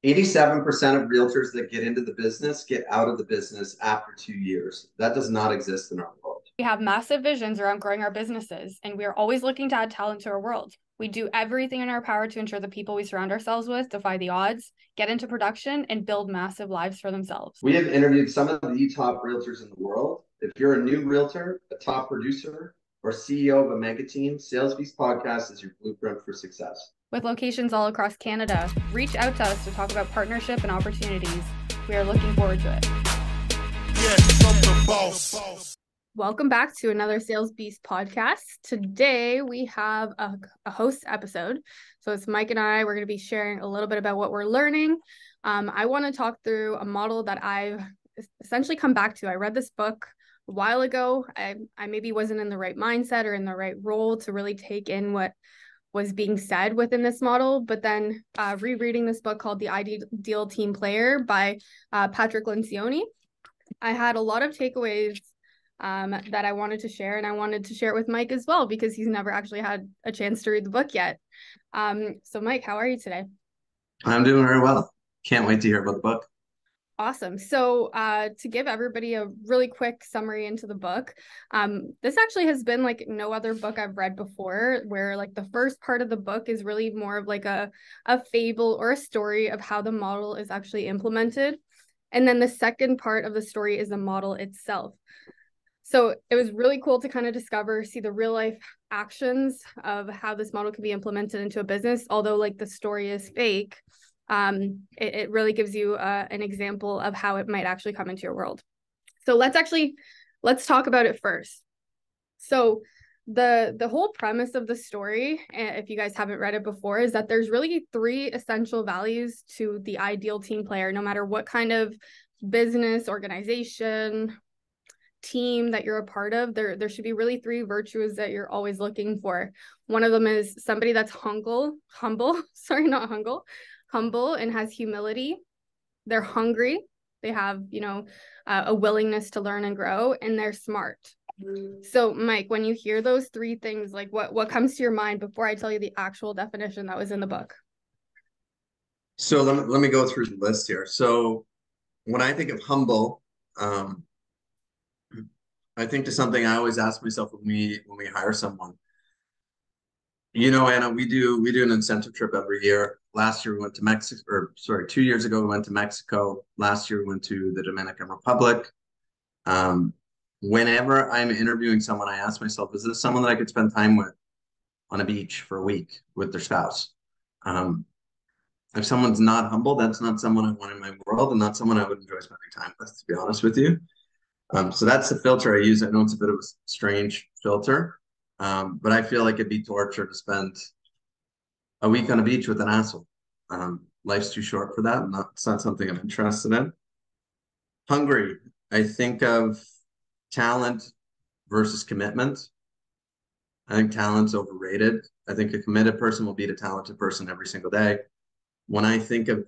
87% of realtors that get into the business get out of the business after 2 years. That does not exist in our world. We have massive visions around growing our businesses, and we are always looking to add talent to our world. We do everything in our power to ensure the people we surround ourselves with defy the odds, get into production, and build massive lives for themselves. We have interviewed some of the top realtors in the world. If you're a new realtor, a top producer, or CEO of a mega team, Sales Beast Podcast is your blueprint for success. With locations all across Canada, reach out to us to talk about partnership and opportunities. We are looking forward to it. Yes, I'm the boss. Welcome back to another Sales Beast podcast. Today we have a host episode. So it's Mike and I. We're going to be sharing a little bit about what we're learning. I want to talk through a model that I've essentially come back to. I read this book a while ago. I maybe wasn't in the right mindset or in the right role to really take in what was being said within this model. But then rereading this book called The Ideal Team Player by Patrick Lencioni, I had a lot of takeaways that I wanted to share, and I wanted to share it with Mike as well because he's never actually had a chance to read the book yet. So Mike, how are you today? I'm doing very well. Can't wait to hear about the book. Awesome. So to give everybody a really quick summary into the book, this actually has been like no other book I've read before, where like the first part of the book is really more of like a fable or a story of how the model is actually implemented. And then the second part of the story is the model itself. So it was really cool to kind of see the real life actions of how this model can be implemented into a business. Although like the story is fake, it really gives you an example of how it might actually come into your world. So let's talk about it first. So the whole premise of the story, if you guys haven't read it before, is that there's really three essential values to the ideal team player, no matter what kind of business, organization, team that you're a part of. There should be really three virtues that you're always looking for. One of them is somebody that's humble and has humility. They're hungry. They have, a willingness to learn and grow, and they're smart. So Mike, when you hear those three things, like what comes to your mind before I tell you the actual definition that was in the book? So let me go through the list here. So when I think of humble, I think to something I always ask myself when we hire someone. Anna, we do an incentive trip every year. Last year we went to Mexico, 2 years ago we went to Mexico. Last year we went to the Dominican Republic. Whenever I'm interviewing someone, I ask myself, is this someone that I could spend time with on a beach for a week with their spouse? If someone's not humble, that's not someone I want in my world and not someone I would enjoy spending time with, to be honest with you. So that's the filter I use. I know it's a bit of a strange filter, but I feel like it'd be torture to spend a week on a beach with an asshole. Life's too short for that. It's not something I'm interested in. Hungry. I think of talent versus commitment. I think talent's overrated. I think a committed person will beat a talented person every single day. When I think of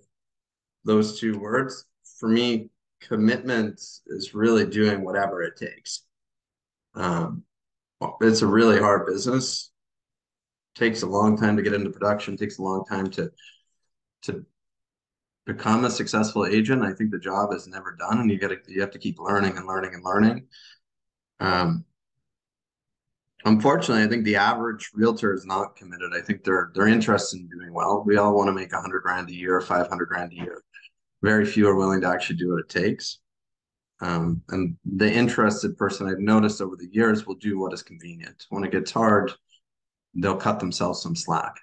those two words, for me, commitment is really doing whatever it takes. It's a really hard business. Takes a long time to get into production. Takes a long time to become a successful agent. I think the job is never done, and you have to keep learning and learning and learning. Unfortunately, I think the average realtor is not committed. I think they're interested in doing well. We all want to make $100,000 a year, $500,000 a year. Very few are willing to actually do what it takes. And the interested person I've noticed over the years will do what is convenient. When it gets hard, they'll cut themselves some slack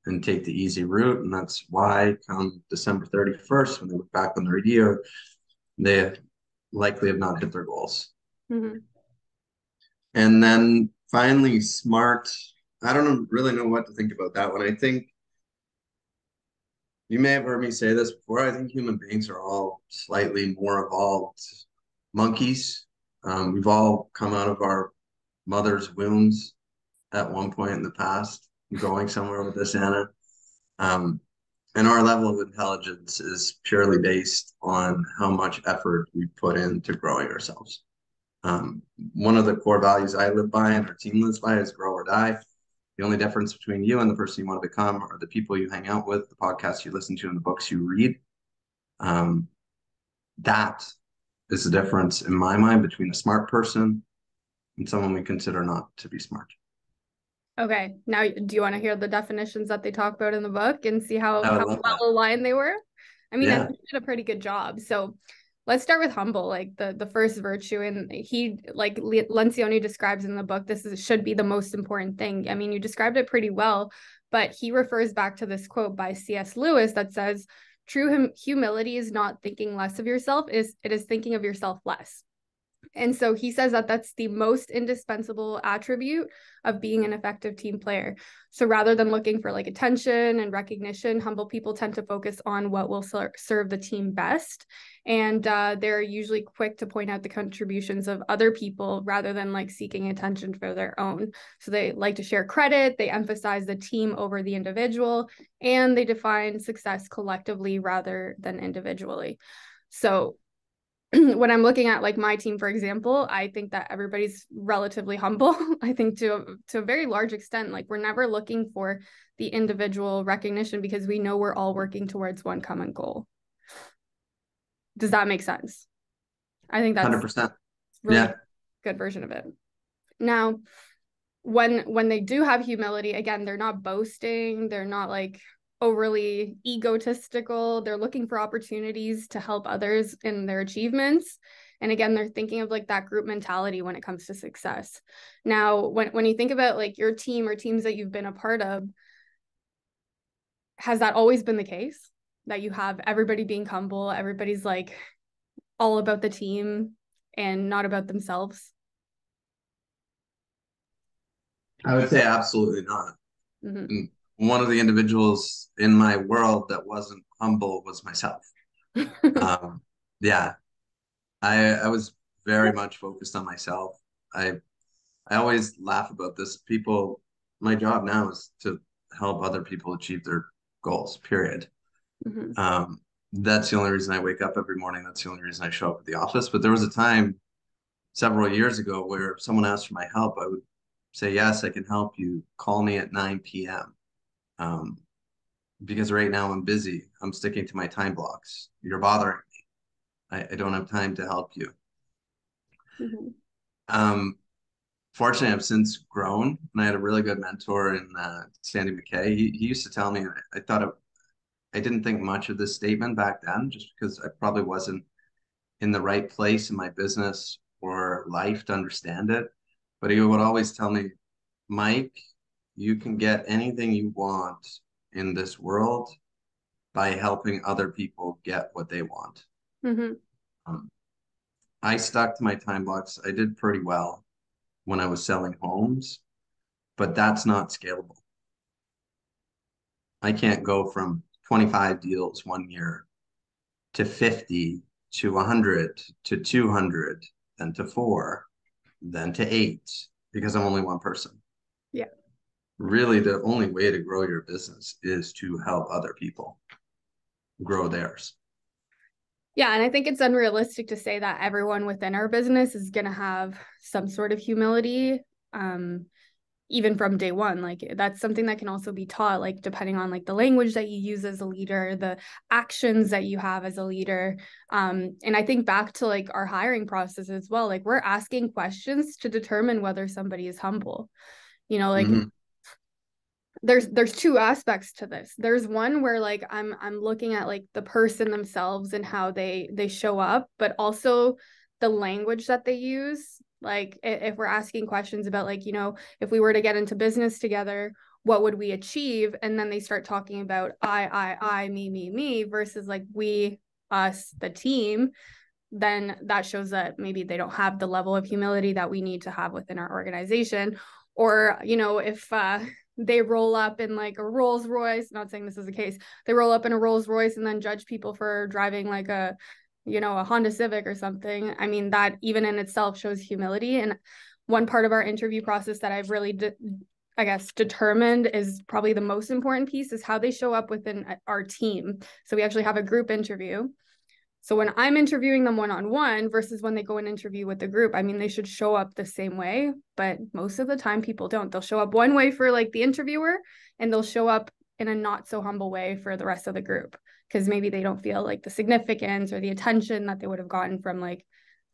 and take the easy route. And that's why come December 31st, when they look back on their year, they likely have not hit their goals. Mm-hmm. And then finally, smart. I don't really know what to think about that one. I think you may have heard me say this before. I think human beings are all slightly more evolved monkeys. We've all come out of our mother's wombs at one point in the past. I'm going somewhere with this, Anna. And our level of intelligence is purely based on how much effort we put into growing ourselves. One of the core values I live by and our team lives by is grow or die. The only difference between you and the person you want to become are the people you hang out with, the podcasts you listen to, and the books you read. That is the difference in my mind between a smart person and someone we consider not to be smart. Okay. Now, do you want to hear the definitions that they talk about in the book and see I how would love that. well aligned they were? I mean, I Yeah. think they did a pretty good job. So let's start with humble, like the first virtue. And he, like Lencioni describes in the book, should be the most important thing. I mean, you described it pretty well, but he refers back to this quote by C.S. Lewis that says, true humility is not thinking less of yourself, it is thinking of yourself less. And so he says that that's the most indispensable attribute of being an effective team player. So rather than looking for like attention and recognition, humble people tend to focus on what will serve the team best. And they're usually quick to point out the contributions of other people rather than like seeking attention for their own. So they like to share credit, they emphasize the team over the individual, and they define success collectively rather than individually. So when I'm looking at like my team, for example, I think that everybody's relatively humble. I think to a very large extent, like we're never looking for the individual recognition because we know we're all working towards one common goal. Does that make sense? I think that's 100%. really Yeah. good version of it. Now, when they do have humility, again, they're not boasting, they're not like overly egotistical, they're looking for opportunities to help others in their achievements. And again, they're thinking of like that group mentality when it comes to success. Now, when you think about like your team or teams that you've been a part of, has that always been the case? That you have everybody being humble, everybody's like all about the team and not about themselves? I would say absolutely not. Mm-hmm. One of the individuals in my world that wasn't humble was myself. Yeah, I was very much focused on myself. I I always laugh about this. People, my job now is to help other people achieve their goals, period. Mm-hmm. That's the only reason I wake up every morning. That's the only reason I show up at the office. But there was a time several years ago where if someone asked for my help, I would say, yes, I can help you. Call me at 9 p.m. Um, because right now I'm busy. I'm sticking to my time blocks. You're bothering me. I don't have time to help you. Mm-hmm. Um, Fortunately, I've since grown, and I had a really good mentor in Sandy McKay. He used to tell me, and I thought I didn't think much of this statement back then, just because I probably wasn't in the right place in my business or life to understand it. But he would always tell me, Mike, you can get anything you want in this world by helping other people get what they want. Mm-hmm. Um, I stuck to my time blocks. I did pretty well when I was selling homes, but that's not scalable. I can't go from 25 deals one year to 50 to 100 to 200, then to four, then to eight, because I'm only one person. Yeah. Really, the only way to grow your business is to help other people grow theirs. Yeah, and I think it's unrealistic to say that everyone within our business is going to have some sort of humility, even from day one. Like that's something that can also be taught, like depending on like the language that you use as a leader, the actions that you have as a leader. And I think back to like our hiring process as well. Like we're asking questions to determine whether somebody is humble. You know, like Mm-hmm. there's two aspects to this. There's one where like I'm looking at like the person themselves and how they show up, but also the language that they use. Like if we're asking questions about like, you know, if we were to get into business together, what would we achieve? And then they start talking about I, me versus like we, us, the team, then that shows that maybe they don't have the level of humility that we need to have within our organization. Or, you know, if they roll up in like a Rolls Royce, not saying this is the case, they roll up in a Rolls Royce and then judge people for driving like a, you know, a Honda Civic or something. I mean, that even in itself shows humility. And one part of our interview process that I've really, I guess, determined is probably the most important piece is how they show up within our team. So we actually have a group interview. So when I'm interviewing them one-on-one versus when they go and interview with the group, I mean, they should show up the same way, but most of the time people don't. They'll show up one way for like the interviewer and they'll show up in a not so humble way for the rest of the group. because maybe they don't feel like the significance or the attention that they would have gotten from like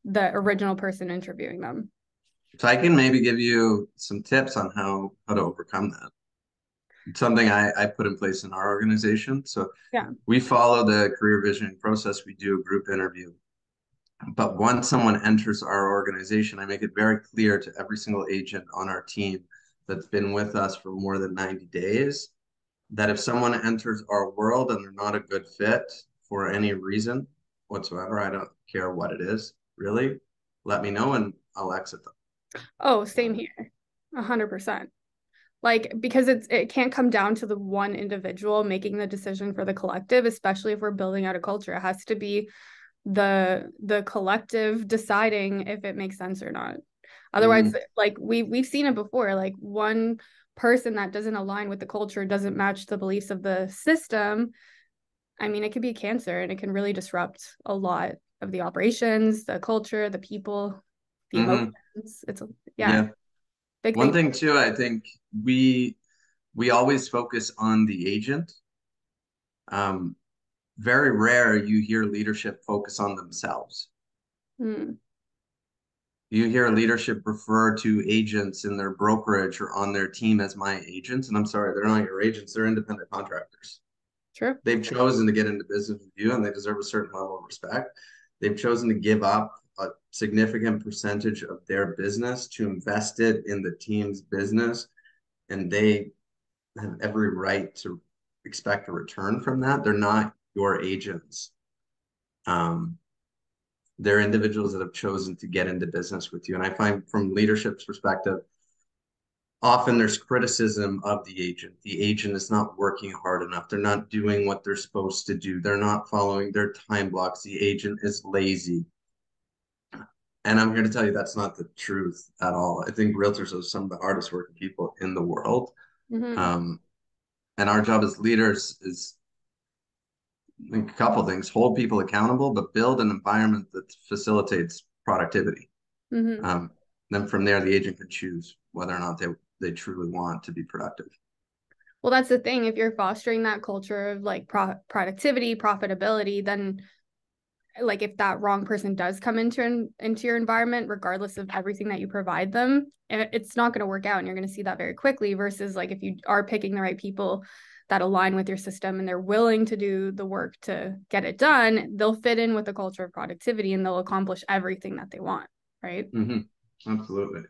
the original person interviewing them. So I can maybe give you some tips on how to overcome that. It's something I put in place in our organization. So Yeah. we follow the career visioning process. We do a group interview. But once someone enters our organization, I make it very clear to every single agent on our team that's been with us for more than 90 days that if someone enters our world and they're not a good fit for any reason whatsoever, I don't care what it is, really, let me know and I'll exit them. Oh, same here. 100%. Like, because it can't come down to the one individual making the decision for the collective, especially if we're building out a culture. It has to be the collective deciding if it makes sense or not. Otherwise, like we've seen it before, like one person that doesn't align with the culture, doesn't match the beliefs of the system. I mean, it could be cancer, and it can really disrupt a lot of the operations, the culture, the people, the emotions. It's Yeah. big One thing. thing too, I think we always focus on the agent. Very rare you hear leadership focus on themselves. Mm. You hear leadership refer to agents in their brokerage or on their team as my agents. And I'm sorry, they're not your agents, they're independent contractors. True. They've chosen to get into business with you and they deserve a certain level of respect. They've chosen to give up a significant percentage of their business to invest it in the team's business. And they have every right to expect a return from that. They're not your agents. They're individuals that have chosen to get into business with you. And I find from leadership's perspective, often there's criticism of the agent. The agent is not working hard enough. They're not doing what they're supposed to do. They're not following their time blocks. The agent is lazy. And I'm here to tell you that's not the truth at all. I think realtors are some of the hardest working people in the world. And our job as leaders is a couple things: hold people accountable, but build an environment that facilitates productivity. Then from there, the agent can choose whether or not they truly want to be productive. Well, that's the thing. If you're fostering that culture of like productivity, profitability, then like if that wrong person does come into your environment, regardless of everything that you provide them, it's not going to work out, and you're going to see that very quickly. Versus like if you are picking the right people that align with your system and they're willing to do the work to get it done, they'll fit in with the culture of productivity and they'll accomplish everything that they want, right? Absolutely.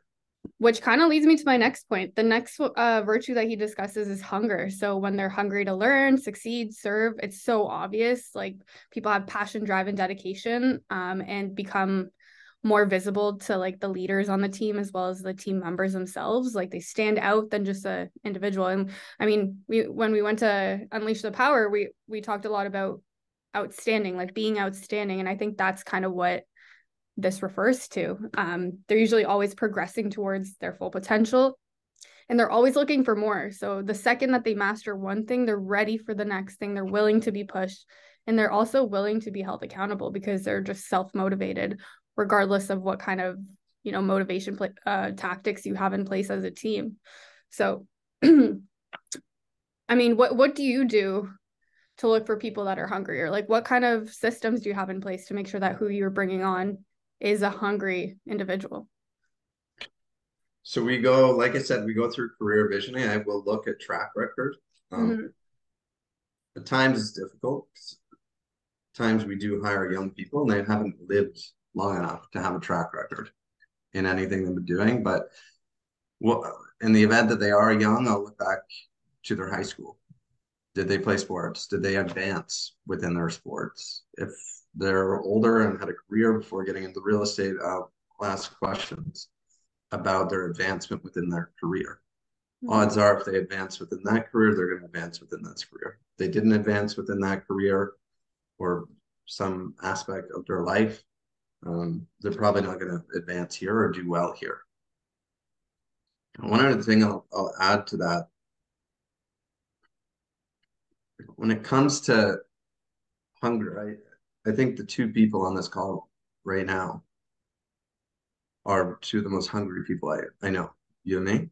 Which kind of leads me to my next point. The next virtue that he discusses is hunger. So when they're hungry to learn, succeed, serve, it's so obvious. Like people have passion, drive, and dedication, and become more visible to like the leaders on the team as well as the team members themselves. Like they stand out than just an individual. And I mean, when we went to Unleash the Power, we talked a lot about outstanding, like being outstanding. And I think that's kind of what this refers to. They're usually always progressing towards their full potential, and they're always looking for more. So the second that they master one thing, they're ready for the next thing. They're willing to be pushed, and they're also willing to be held accountable because they're just self-motivated, regardless of what kind of motivation tactics you have in place as a team. So I mean, what do you do to look for people that are hungry, or like what kind of systems do you have in place to make sure that who you're bringing on is a hungry individual? So we go, like I said, we go through career visioning. I will look at track record. At times it's difficult. At times we do hire young people and they haven't lived long enough to have a track record in anything they've been doing. But in the event that they are young, I'll look back to their high school. Did they play sports? Did they advance within their sports? If they're older and had a career before getting into real estate, I'll ask questions about their advancement within their career. Odds are if they advance within that career, they're going to advance within that career. If they didn't advance within that career or some aspect of their life, they're probably not going to advance here or do well here. One other thing I'll add to that, when it comes to hunger, I think the two people on this call right now are two of the most hungry people I know, you and me.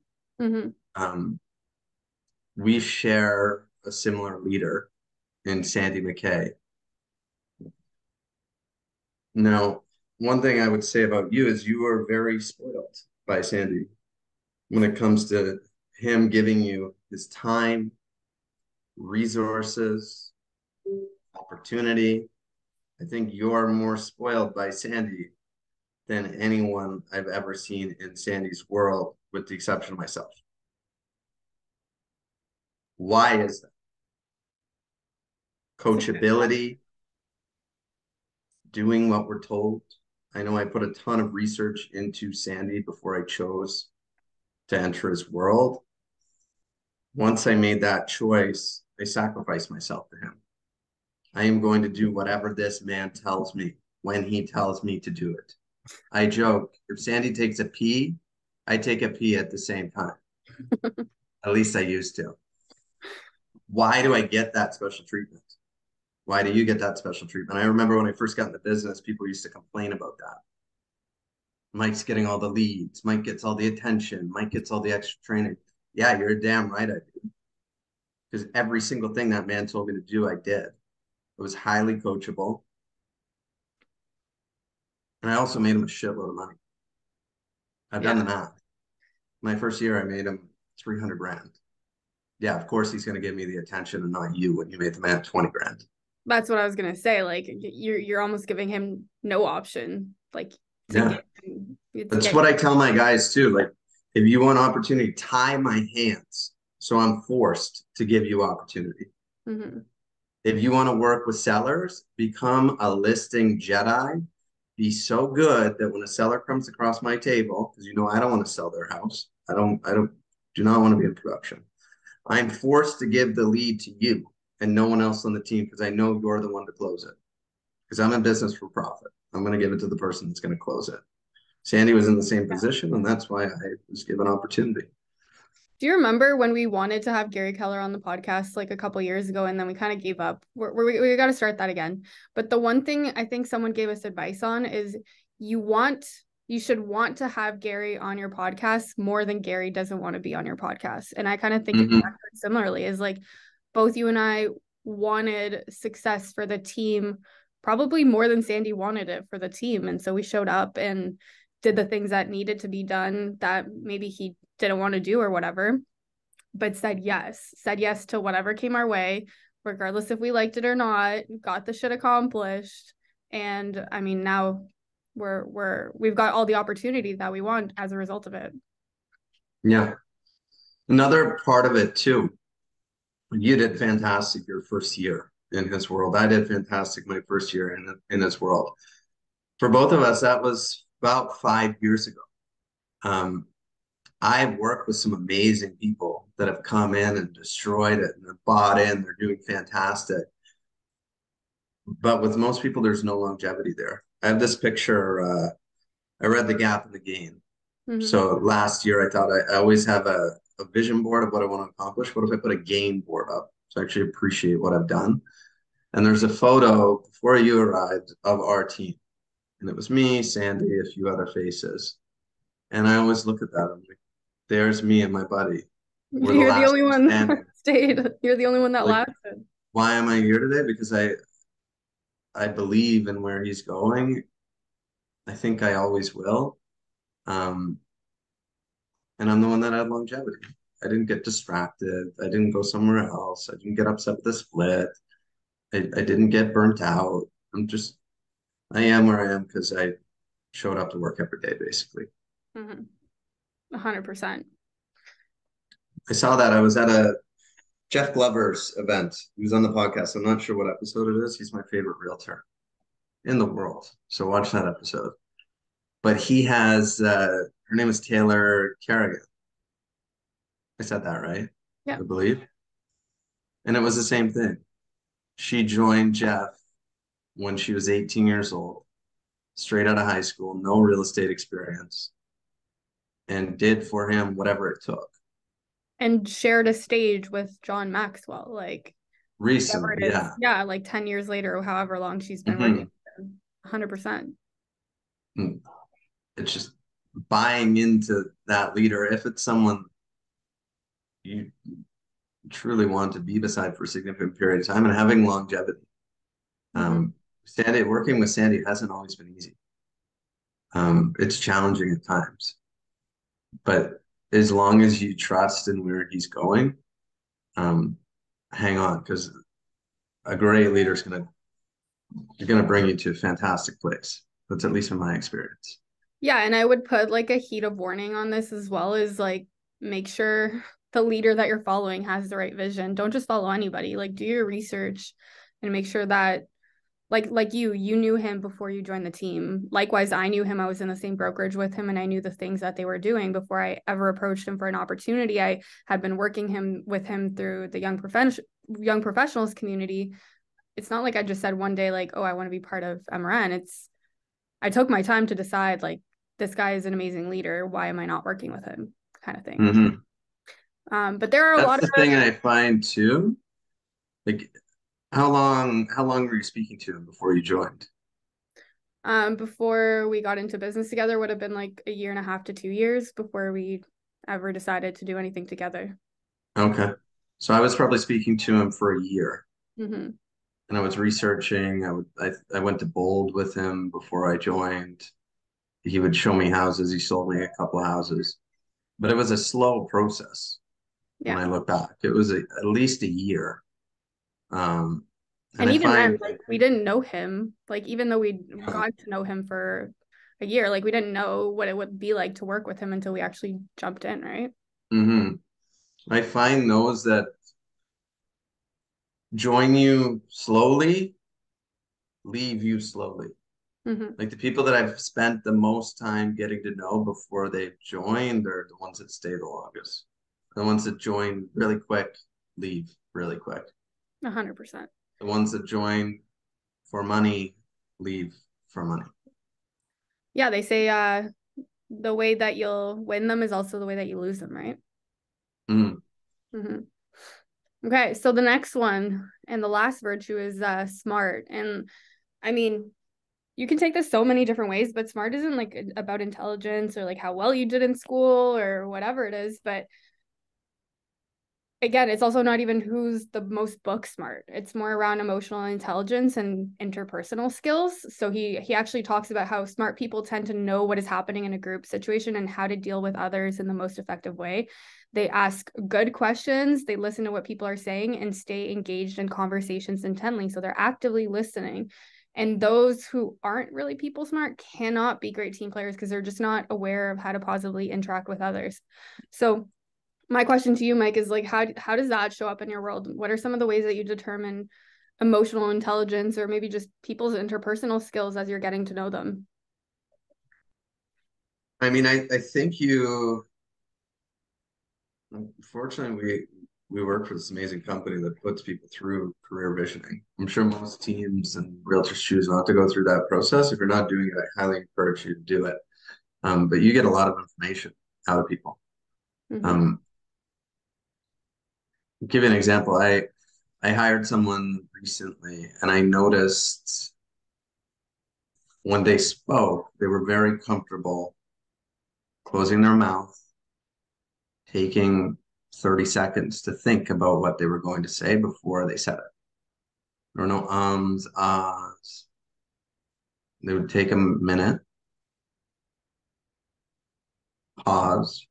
We share a similar leader in Sandy McKay. Now, one thing I would say about you is you are very spoiled by Sandy when it comes to him giving you his time, resources, opportunity. I think you're more spoiled by Sandy than anyone I've ever seen in Sandy's world, with the exception of myself. Why is that? Coachability, doing what we're told. I know I put a ton of research into Sandy before I chose to enter his world. Once I made that choice, I sacrificed myself to him. I am going to do whatever this man tells me when he tells me to do it. I joke, if Sandy takes a pee, I take a pee at the same time. At least I used to. Why do I get that special treatment? Why do you get that special treatment? I remember when I first got into business, people used to complain about that. Mike's getting all the leads. Mike gets all the attention. Mike gets all the extra training. Yeah, you're damn right I do. Because every single thing that man told me to do, I did. It was highly coachable. And I also made him a shitload of money. I've done the math. My first year, I made him 300 grand. Yeah, of course he's going to give me the attention and not you when you made the man 20 grand. That's what I was gonna say. Like you're almost giving him no option. Like That's what I tell my guys too. Like, if you want opportunity, tie my hands so I'm forced to give you opportunity. Mm-hmm. If you want to work with sellers, become a listing Jedi. Be so good that when a seller comes across my table, because I don't want to sell their house. I do not want to be in production. I'm forced to give the lead to you and no one else on the team because I know you're the one to close it. Because I'm in business for profit. I'm going to give it to the person that's going to close it. Sandy was in the same position, and that's why I was given opportunity. Do you remember when we wanted to have Gary Keller on the podcast like a couple years ago, and then we kind of gave up? We got to start that again. But the one thing I think someone gave us advice on is you should want to have Gary on your podcast more than Gary doesn't want to be on your podcast. And I kind of think similarly is like both you and I wanted success for the team, probably more than Sandy wanted it for the team. And so we showed up and did the things that needed to be done that maybe he didn't want to do or whatever, but said yes to whatever came our way, regardless if we liked it or not, got the shit accomplished. And I mean, now we've got all the opportunity that we want as a result of it. Yeah. Another part of it too, you did fantastic your first year in his world. I did fantastic my first year in his world. For both of us, that was about 5 years ago. I've worked with some amazing people that have come in and destroyed it and have bought in. They're doing fantastic. But with most people, there's no longevity there. I have this picture. I read The Gap in the Gain. So last year, I thought I always have a vision board of what I want to accomplish. What if I put a gain board up to actually appreciate what I've done? And there's a photo before you arrived of our team. And it was me, Sandy, a few other faces. And I always look at that. I'm like, there's me and my buddy. You're the only one that stayed. You're the only one that lasted. Why am I here today? Because I believe in where he's going. I think I always will. And I'm the one that had longevity. I didn't get distracted. I didn't go somewhere else. I didn't get upset with the split. I didn't get burnt out. I am where I am because I showed up to work every day, basically. 100%. I saw that. I was at a Jeff Glover's event. He was on the podcast. I'm not sure what episode it is. He's my favorite realtor in the world. So watch that episode. But he has, her name is Taylor Kerrigan. I said that right? Yeah. I believe. And it was the same thing. She joined Jeff when she was 18 years old, straight out of high school, no real estate experience, and did for him whatever it took. And shared a stage with John Maxwell, like recently, yeah, like 10 years later, or however long she's been working. 100%. It's just buying into that leader. If it's someone truly want to be beside for a significant period of time and having longevity. Mm-hmm. Working with Sandy hasn't always been easy. It's challenging at times, but as long as you trust in where he's going, um, hang on, because a great leader is gonna bring you to a fantastic place. That's at least in my experience. Yeah, and I would put like a heat of warning on this as well, is like make sure the leader that you're following has the right vision. Don't just follow anybody. Like do your research and make sure that like you knew him before you joined the team. Likewise, I knew him. I was in the same brokerage with him and I knew the things that they were doing before I ever approached him for an opportunity. I had been working with him through the young professionals community. It's not like I just said one day like, "Oh, I want to be part of MRN." I took my time to decide like this guy is an amazing leader. Why am I not working with him? Kind of thing. Mm-hmm. But there are a That's lot the thing I find too. Like, how long were you speaking to him before you joined? Before we got into business together would have been like a year and a half to 2 years before we ever decided to do anything together. Okay. So I was probably speaking to him for a year, Mm-hmm. and I was researching. I went to Bold with him before I joined. He would show me houses. He sold me a couple of houses, but it was a slow process when Yeah. I look back. It was at least a year. Um, and And I even then, find, like we didn't know him. Like even though we got to know him for a year, like we didn't know what it would be like to work with him until we actually jumped in, right? mhm. I find those that join you slowly leave you slowly. Mm-hmm. Like the people that I've spent the most time getting to know before they've joined are the ones that stay the longest. The ones that join really quick leave really quick. 100%. The ones that join for money leave for money. Yeah, they say the way that you'll win them is also the way that you lose them, right? Mm. Mm-hmm. Okay, so the next one and the last virtue is smart. And I mean, you can take this so many different ways, but smart isn't like about intelligence or like how well you did in school or whatever it is. But again, it's also not even who's the most book smart. It's more around emotional intelligence and interpersonal skills. So he actually talks about how smart people tend to know what is happening in a group situation and how to deal with others in the most effective way. They ask good questions, they listen to what people are saying and stay engaged in conversations intently. So they're actively listening. And those who aren't really people smart cannot be great team players because they're just not aware of how to positively interact with others. So my question to you, Mike, is like how does that show up in your world? What are some of the ways that you determine emotional intelligence or maybe just people's interpersonal skills as you're getting to know them? I mean, I think you, unfortunately, we work for this amazing company that puts people through career visioning. I'm sure most teams and realtors choose not to go through that process. If you're not doing it, I highly encourage you to do it. But you get a lot of information out of people. Mm-hmm. Um, give you an example. I hired someone recently, and I noticed when they spoke, they were very comfortable closing their mouth, taking 30 seconds to think about what they were going to say before they said it. There were no ums, ahs. They would take a minute, pause,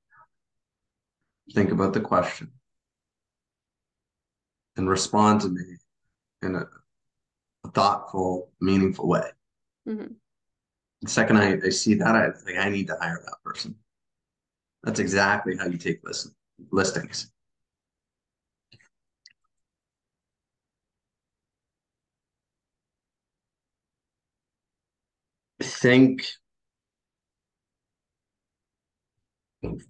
think about the question, and respond to me in a thoughtful, meaningful way. Mm-hmm. The second I see that, I think I need to hire that person. That's exactly how you take listings. I think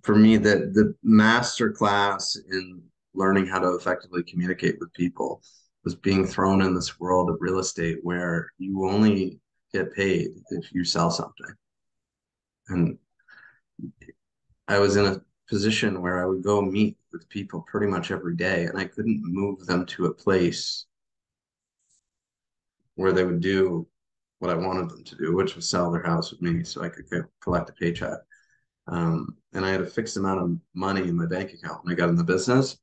for me that the master class in learning how to effectively communicate with people was being thrown in this world of real estate where you only get paid if you sell something. And I was in a position where I would go meet with people pretty much every day, and I couldn't move them to a place where they would do what I wanted them to do, which was sell their house with me so I could collect a paycheck. And I had a fixed amount of money in my bank account when I got in the business.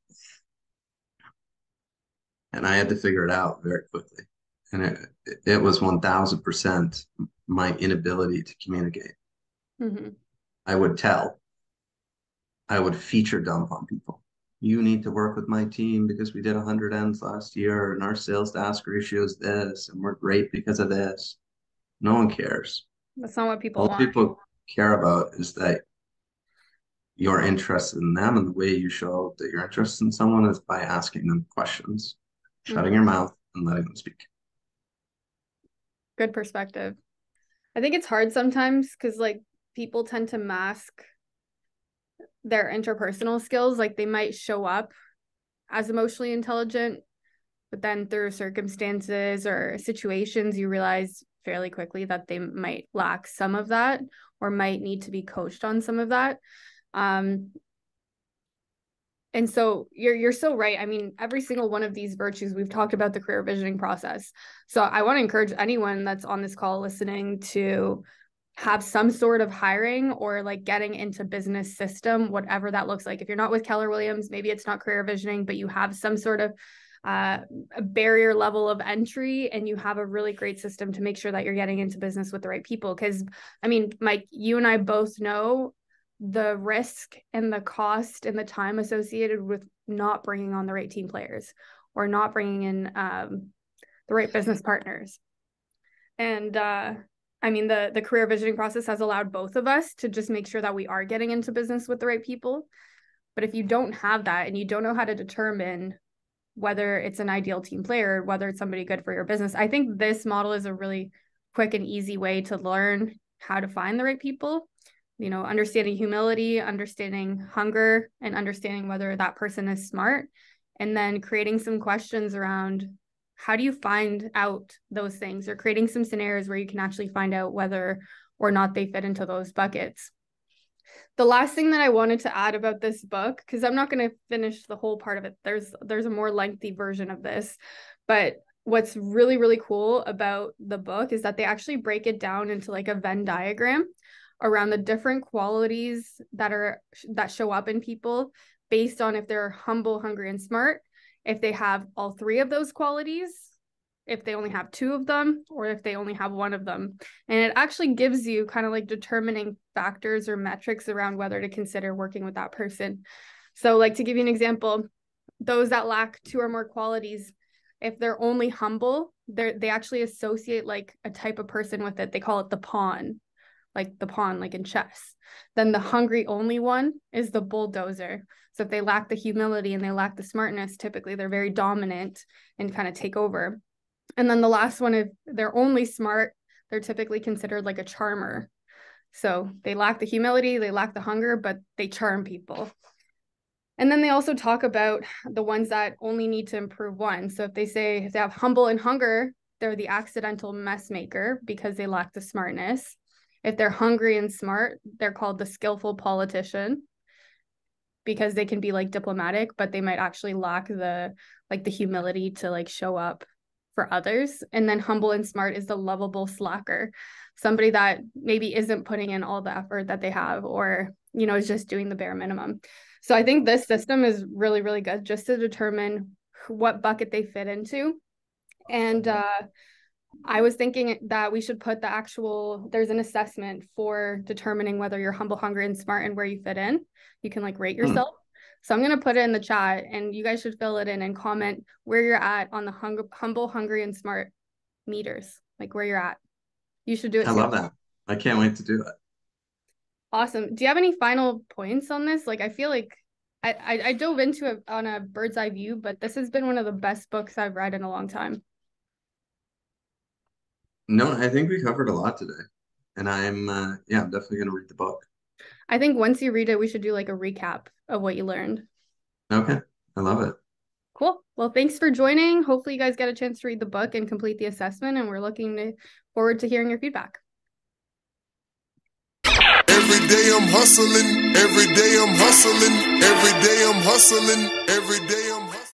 and I had to figure it out very quickly. And it was 1000% my inability to communicate. Mm-hmm. I would tell, I would feature dump on people. You need to work with my team because we did 100 ends last year and our sales to ask ratio is this and we're great because of this. No one cares. That's not what people All want. people care about is that you're interested in them, and the way you show that you're interested in someone is by asking them questions, shutting Mm-hmm. your mouth and letting them speak. Good perspective. I think it's hard sometimes because like people tend to mask their interpersonal skills. Like they might show up as emotionally intelligent, but then through circumstances or situations, you realize fairly quickly that they might lack some of that or might need to be coached on some of that. And so you're so right. I mean, every single one of these virtues, we've talked about the career visioning process. So I want to encourage anyone that's on this call listening to have some sort of hiring or like getting into business system, whatever that looks like. If you're not with Keller Williams, maybe it's not career visioning, but you have some sort of a barrier level of entry and you have a really great system to make sure that you're getting into business with the right people. Because I mean, Mike, you and I both know the risk and the cost and the time associated with not bringing on the right team players or not bringing in the right business partners. And I mean, the career visioning process has allowed both of us to just make sure that we are getting into business with the right people. But if you don't have that and you don't know how to determine whether it's an ideal team player, whether it's somebody good for your business, I think this model is a really quick and easy way to learn how to find the right people. You know, understanding humility, understanding hunger, and understanding whether that person is smart, and then creating some questions around how do you find out those things, or creating some scenarios where you can actually find out whether or not they fit into those buckets. The last thing that I wanted to add about this book, because I'm not going to finish the whole part of it, there's a more lengthy version of this, but what's really, really cool about the book is that they actually break it down into like a Venn diagram around the different qualities that show up in people based on if they're humble, hungry, and smart, if they have all three of those qualities, if they only have two of them, or if they only have one of them. And it actually gives you kind of like determining factors or metrics around whether to consider working with that person. So like to give you an example, those that lack two or more qualities, if they're only humble, they actually associate like a type of person with it. They call it the pawn, like in chess. Then the hungry only one is the bulldozer. So if they lack the humility and they lack the smartness, typically they're very dominant and kind of take over. And then the last one, if they're only smart, they're typically considered like a charmer. So they lack the humility, they lack the hunger, but they charm people. And then they also talk about the ones that only need to improve one. So if they have humble and hunger, they're the accidental mess maker because they lack the smartness. If they're hungry and smart, they're called the skillful politician because they can be like diplomatic, but they might actually lack the humility to like show up for others. And then humble and smart is the lovable slacker, somebody that maybe isn't putting in all the effort that they have, or, you know, is just doing the bare minimum. So I think this system is really, really good just to determine what bucket they fit into. And I was thinking that we should put there's an assessment for determining whether you're humble, hungry, and smart and where you fit in. You can like rate yourself. So I'm going to put it in the chat and you guys should fill it in and comment where you're at on the humble, hungry, and smart meters, like where you're at. You should do it too. I love that. I can't wait to do that. Awesome. Do you have any final points on this? Like, I feel like I dove into it on a bird's eye view, but this has been one of the best books I've read in a long time. No, I think we covered a lot today. And I'm definitely going to read the book. I think once you read it, we should do like a recap of what you learned. Okay. I love it. Cool. Well, thanks for joining. Hopefully you guys get a chance to read the book and complete the assessment, and we're looking forward to hearing your feedback. Every day I'm hustling, every day I'm hustling, every day I'm hustling, every day I'm hustling.